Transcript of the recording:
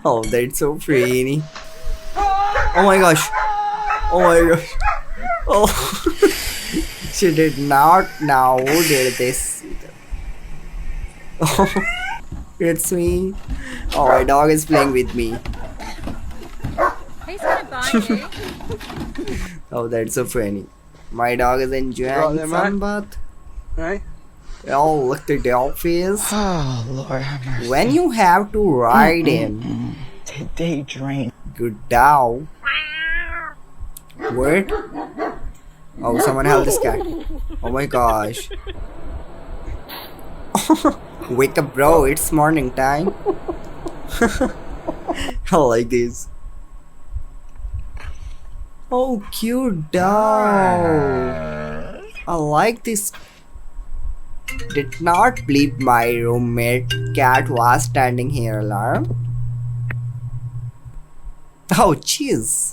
Oh, that's so pretty. Oh my gosh. Oh my gosh. Oh, she did not know did this. Oh, it's me. Oh, my dog is playing with me. He's gonna bite you. Oh, that's so funny. My dog is enjoying Right there, mate. sunbath. Hey? Oh, look at the dog face. Oh, Lord have mercy. When you have to ride him. Today drain. Good dog. What? Oh, someone help this cat. Oh my gosh. Wake up, bro. It's morning time. I like this. Oh, cute dog. I like this. Did not believe my roommate cat was standing here alone. Oh, cheese.